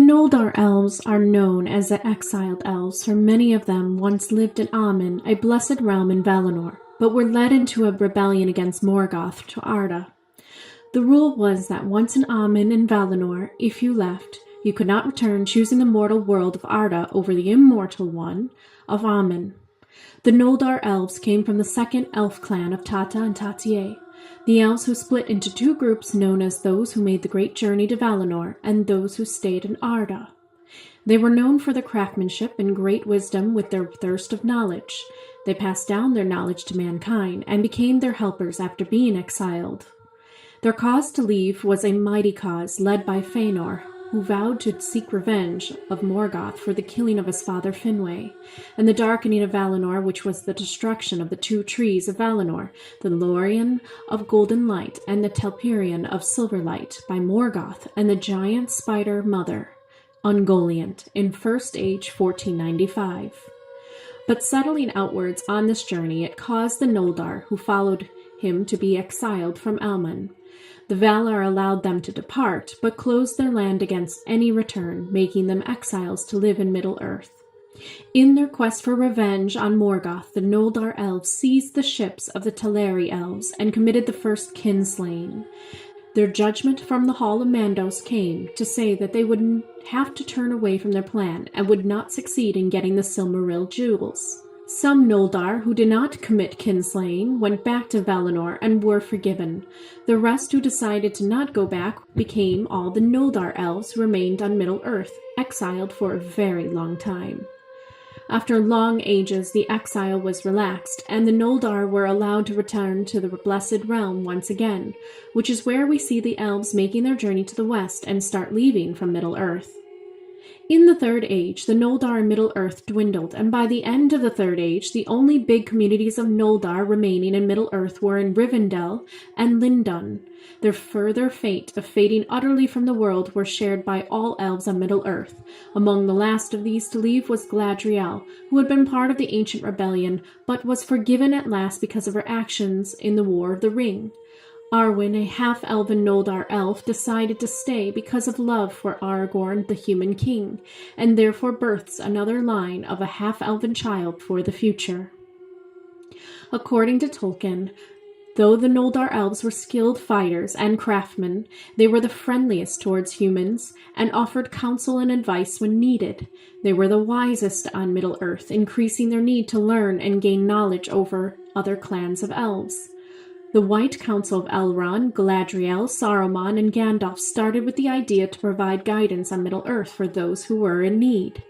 Noldor Elves are known as the Exiled Elves, for many of them once lived in Aman, a blessed realm in Valinor, but were led into a rebellion against Morgoth to Arda. The rule was that once in Aman and Valinor, if you left, you could not return, choosing the mortal world of Arda over the immortal one of Aman. The Noldor Elves came from the second elf clan of Tata and Tatie, the elves who split into two groups known as those who made the great journey to Valinor and those who stayed in Arda. They were known for their craftsmanship and great wisdom with their thirst of knowledge. They passed down their knowledge to mankind and became their helpers after being exiled. Their cause to leave was a mighty cause led by Fëanor, who vowed to seek revenge of Morgoth for the killing of his father Finwë, and the darkening of Valinor, which was the destruction of the two trees of Valinor, the Lorien of golden light and the Telperion of silver light, by Morgoth and the giant spider mother, Ungoliant, in First Age 1495. But settling outwards on this journey, it caused the Noldor, who followed him, to be exiled from Elmen. The Valar allowed them to depart, but closed their land against any return, making them exiles to live in Middle-earth. In their quest for revenge on Morgoth, the Noldor Elves seized the ships of the Teleri Elves and committed the first kinslaying. Their judgment from the Hall of Mandos came to say that they would have to turn away from their plan and would not succeed in getting the Silmaril jewels. Some Noldor who did not commit kinslaying went back to Valinor and were forgiven. The rest who decided to not go back became all the Noldor Elves who remained on Middle-earth, exiled for a very long time. After long ages, the exile was relaxed, and the Noldor were allowed to return to the Blessed Realm once again, which is where we see the elves making their journey to the west and start leaving from Middle-earth. In the Third Age, the Noldor in Middle-earth dwindled, and by the end of the Third Age, the only big communities of Noldor remaining in Middle-earth were in Rivendell and Lindon. Their further fate of fading utterly from the world were shared by all elves on Middle-earth. Among the last of these to leave was Galadriel, who had been part of the ancient rebellion, but was forgiven at last because of her actions in the War of the Ring. Arwen, a half-elven Noldor elf, decided to stay because of love for Aragorn, the human king, and therefore births another line of a half-elven child for the future. According to Tolkien, though the Noldor elves were skilled fighters and craftsmen, they were the friendliest towards humans and offered counsel and advice when needed. They were the wisest on Middle-earth, increasing their need to learn and gain knowledge over other clans of elves. The White Council of Elrond, Galadriel, Saruman, and Gandalf started with the idea to provide guidance on Middle-earth for those who were in need.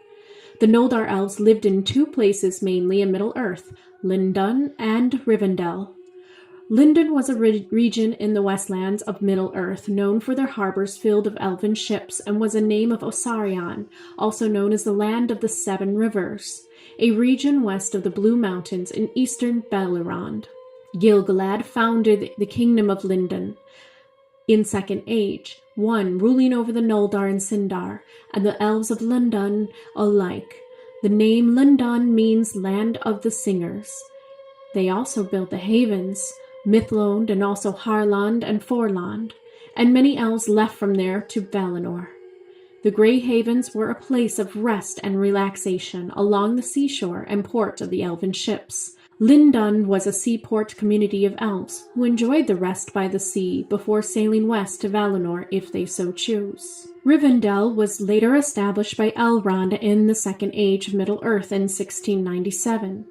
The Noldor Elves lived in two places mainly in Middle-earth, Lindon and Rivendell. Lindon was a region in the Westlands of Middle-earth, known for their harbors filled with elven ships, and was a name of Osarion, also known as the Land of the Seven Rivers, a region west of the Blue Mountains in eastern Beleriand. Gil-galad founded the Kingdom of Lindon in Second Age, one ruling over the Noldor and Sindar, and the elves of Lindon alike. The name Lindon means Land of the Singers. They also built the havens, Mithlond and also Harland and Forland, and many elves left from there to Valinor. The Grey Havens were a place of rest and relaxation along the seashore and port of the elven ships. Lindon was a seaport community of elves who enjoyed the rest by the sea before sailing west to Valinor if they so chose. Rivendell was later established by Elrond in the Second Age of Middle-earth in 1697.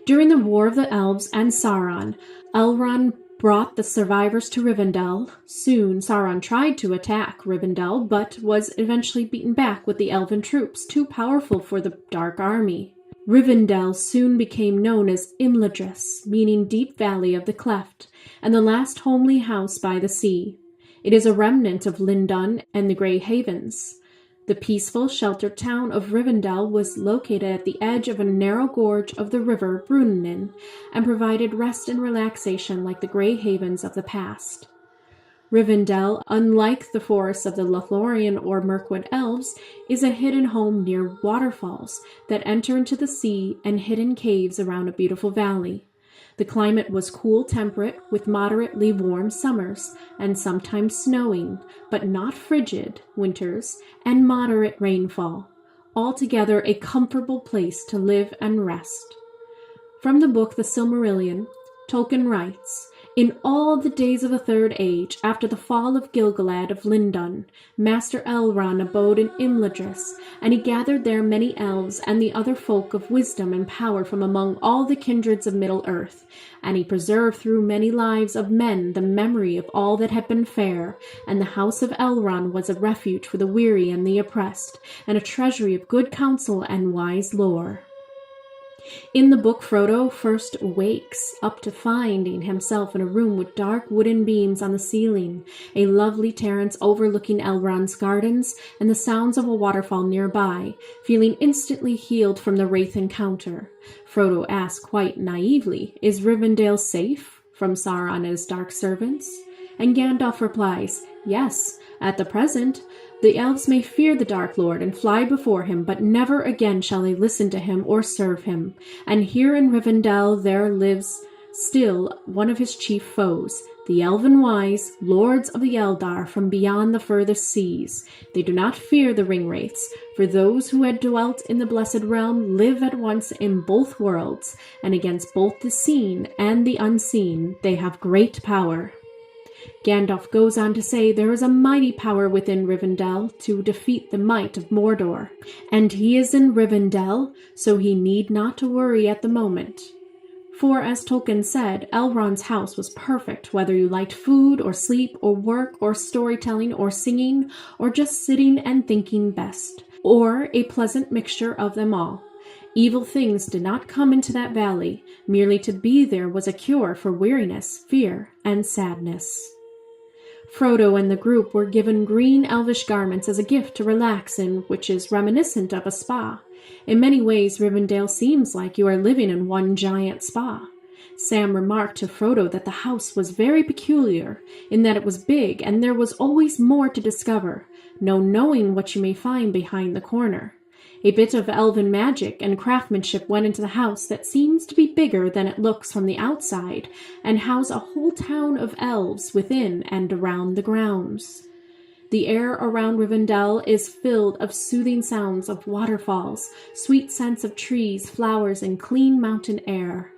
During the War of the Elves and Sauron, Elrond brought the survivors to Rivendell. Soon, Sauron tried to attack Rivendell, but was eventually beaten back with the elven troops, too powerful for the Dark Army. Rivendell soon became known as Imladris, meaning Deep Valley of the Cleft, and the last homely house by the sea. It is a remnant of Lindon and the Grey Havens. The peaceful, sheltered town of Rivendell was located at the edge of a narrow gorge of the river Brunnen and provided rest and relaxation like the Grey Havens of the past. Rivendell, unlike the forests of the Lothlorien or Mirkwood Elves, is a hidden home near waterfalls that enter into the sea and hidden caves around a beautiful valley. The climate was cool temperate, with moderately warm summers, and sometimes snowing, but not frigid, winters, and moderate rainfall. Altogether a comfortable place to live and rest. From the book The Silmarillion, Tolkien writes, "In all the days of the Third Age, after the fall of Gil-galad of Lindon, Master Elrond abode in Imladris, and he gathered there many elves and the other folk of wisdom and power from among all the kindreds of Middle-earth, and he preserved through many lives of men the memory of all that had been fair, and the house of Elrond was a refuge for the weary and the oppressed, and a treasury of good counsel and wise lore." In the book, Frodo first wakes up to finding himself in a room with dark wooden beams on the ceiling, a lovely terrace overlooking Elrond's gardens, and the sounds of a waterfall nearby, feeling instantly healed from the wraith encounter. Frodo asks quite naively, "Is Rivendell safe from Sauron and his dark servants?" And Gandalf replies, "Yes, at the present. The elves may fear the Dark Lord and fly before him, but never again shall they listen to him or serve him. And here in Rivendell there lives still one of his chief foes, the Elven wise, lords of the Eldar from beyond the furthest seas. They do not fear the ring-wraiths, for those who had dwelt in the Blessed Realm live at once in both worlds, and against both the seen and the unseen they have great power." Gandalf goes on to say there is a mighty power within Rivendell to defeat the might of Mordor, and he is in Rivendell, so he need not to worry at the moment. For, as Tolkien said, Elrond's house was perfect, whether you liked food or sleep or work or storytelling or singing or just sitting and thinking best, or a pleasant mixture of them all. Evil things did not come into that valley. Merely to be there was a cure for weariness, fear, and sadness. Frodo and the group were given green elvish garments as a gift to relax in, which is reminiscent of a spa. In many ways, Rivendell seems like you are living in one giant spa. Sam remarked to Frodo that the house was very peculiar, in that it was big and there was always more to discover, no knowing what you may find behind the corner. A bit of elven magic and craftsmanship went into the house that seems to be bigger than it looks from the outside, and house a whole town of elves within and around the grounds. The air around Rivendell is filled of soothing sounds of waterfalls, sweet scents of trees, flowers, and clean mountain air.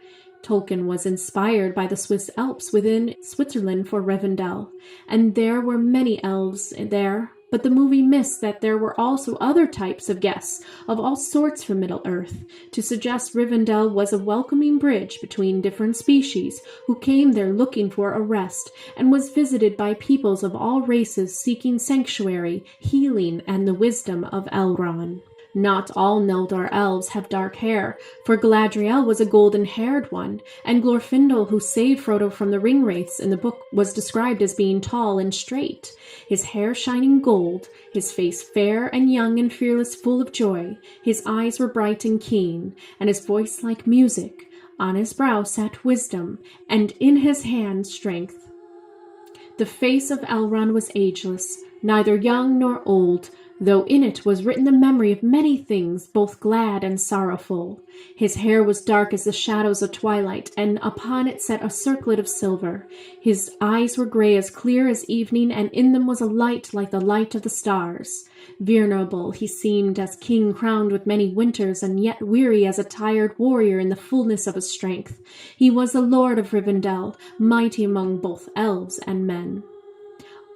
Tolkien was inspired by the Swiss Alps within Switzerland for Rivendell, and there were many elves there, but the movie missed that there were also other types of guests of all sorts from Middle-earth, to suggest Rivendell was a welcoming bridge between different species who came there looking for a rest, and was visited by peoples of all races seeking sanctuary, healing, and the wisdom of Elrond. Not all Noldor Elves have dark hair, for Galadriel was a golden-haired one, and Glorfindel, who saved Frodo from the ring-wraiths in the book, was described as being tall and straight, his hair shining gold, his face fair and young and fearless, full of joy, his eyes were bright and keen, and his voice like music. On his brow sat wisdom, and in his hand strength. The face of Elrond was ageless, neither young nor old, though in it was written the memory of many things, both glad and sorrowful. His hair was dark as the shadows of twilight, and upon it sat a circlet of silver. His eyes were gray as clear as evening, and in them was a light like the light of the stars. Venerable he seemed as king crowned with many winters, and yet weary as a tired warrior in the fullness of his strength. He was the lord of Rivendell, mighty among both elves and men.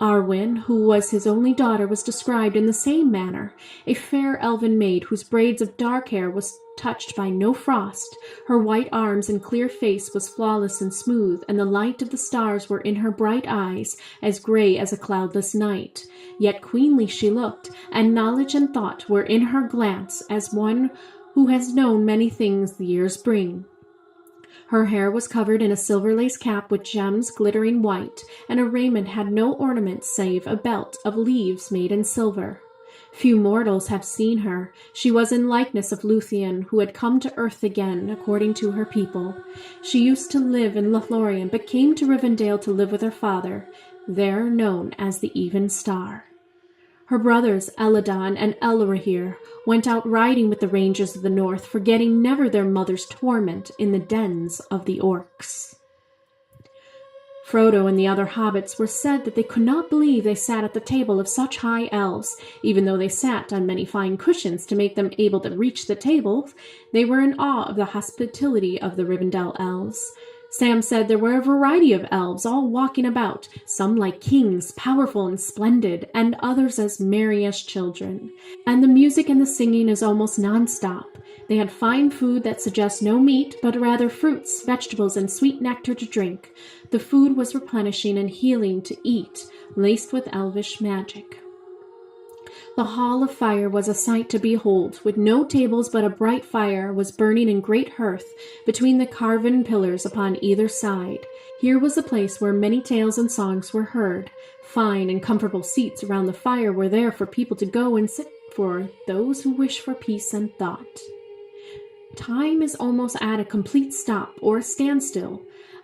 Arwen, who was his only daughter, was described in the same manner, a fair elven maid whose braids of dark hair was touched by no frost. Her white arms and clear face was flawless and smooth, and the light of the stars were in her bright eyes, as gray as a cloudless night. Yet queenly she looked, and knowledge and thought were in her glance, as one who has known many things the years bring. Her hair was covered in a silver lace cap with gems glittering white, and her raiment had no ornament save a belt of leaves made in silver. Few mortals have seen her. She was in likeness of Luthien, who had come to earth again, according to her people. She used to live in Lothlorien, but came to Rivendell to live with her father, there known as the Even Star. Her brothers Eladon and Elrahir went out riding with the rangers of the north, forgetting never their mother's torment in the dens of the orcs. Frodo and the other hobbits were said that they could not believe they sat at the table of such high elves. Even though they sat on many fine cushions to make them able to reach the table, they were in awe of the hospitality of the Rivendell elves. Sam said there were a variety of elves all walking about, some like kings, powerful and splendid, and others as merry as children. And the music and the singing is almost non-stop. They had fine food that suggests no meat, but rather fruits, vegetables, and sweet nectar to drink. The food was replenishing and healing to eat, laced with elvish magic. The hall of fire was a sight to behold, with no tables but a bright fire was burning in great hearth between the carven pillars upon either side. Here was a place where many tales and songs were heard. Fine and comfortable seats around the fire were there for people to go and sit for those who wish for peace and thought. Time is almost at a complete stop or a standstill,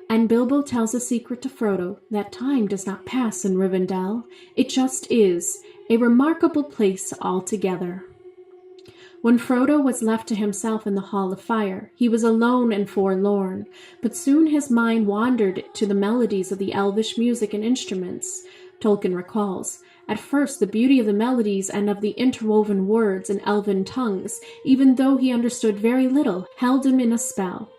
and Bilbo tells a secret to Frodo that time does not pass in Rivendell. It just is, a remarkable place altogether. When Frodo was left to himself in the Hall of Fire, he was alone and forlorn, but soon his mind wandered to the melodies of the elvish music and instruments. Tolkien recalls, at first the beauty of the melodies and of the interwoven words in elven tongues, even though he understood very little, held him in a spell.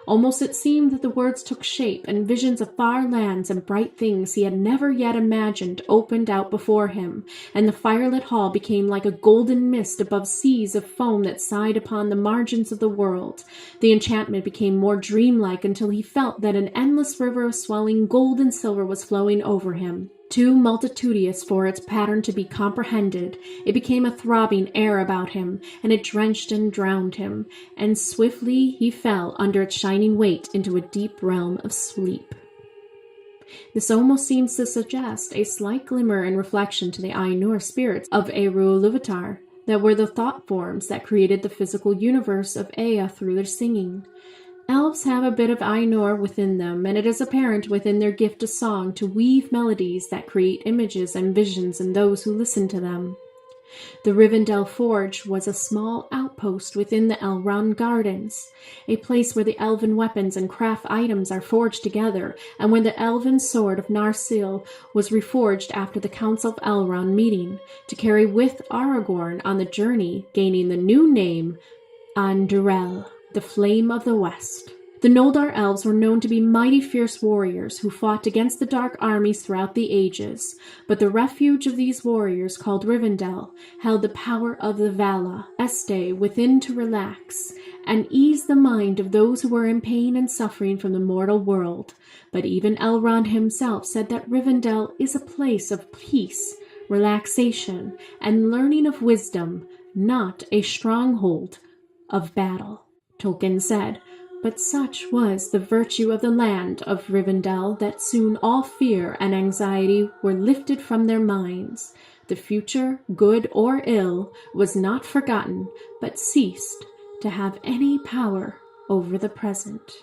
Almost it seemed that the words took shape, and visions of far lands and bright things he had never yet imagined opened out before him, and the firelit hall became like a golden mist above seas of foam that sighed upon the margins of the world. The enchantment became more dreamlike until he felt that an endless river of swelling gold and silver was flowing over him. Too multitudinous for its pattern to be comprehended, it became a throbbing air about him, and it drenched and drowned him, and swiftly he fell under its shining weight into a deep realm of sleep. This almost seems to suggest a slight glimmer in reflection to the Ainur spirits of Eru Ilúvatar, that were the thought forms that created the physical universe of Ea through their singing. Elves have a bit of Ainur within them, and it is apparent within their gift of song to weave melodies that create images and visions in those who listen to them. The Rivendell Forge was a small outpost within the Elrond Gardens, a place where the elven weapons and craft items are forged together, and where the elven sword of Narsil was reforged after the Council of Elrond meeting, to carry with Aragorn on the journey, gaining the new name Andúril, the Flame of the West. The Noldor Elves were known to be mighty fierce warriors who fought against the dark armies throughout the ages, but the refuge of these warriors, called Rivendell, held the power of the Vala Este within to relax and ease the mind of those who were in pain and suffering from the mortal world. But even Elrond himself said that Rivendell is a place of peace, relaxation, and learning of wisdom, not a stronghold of battle. Tolkien said, but such was the virtue of the land of Rivendell that soon all fear and anxiety were lifted from their minds. The future, good or ill, was not forgotten, but ceased to have any power over the present.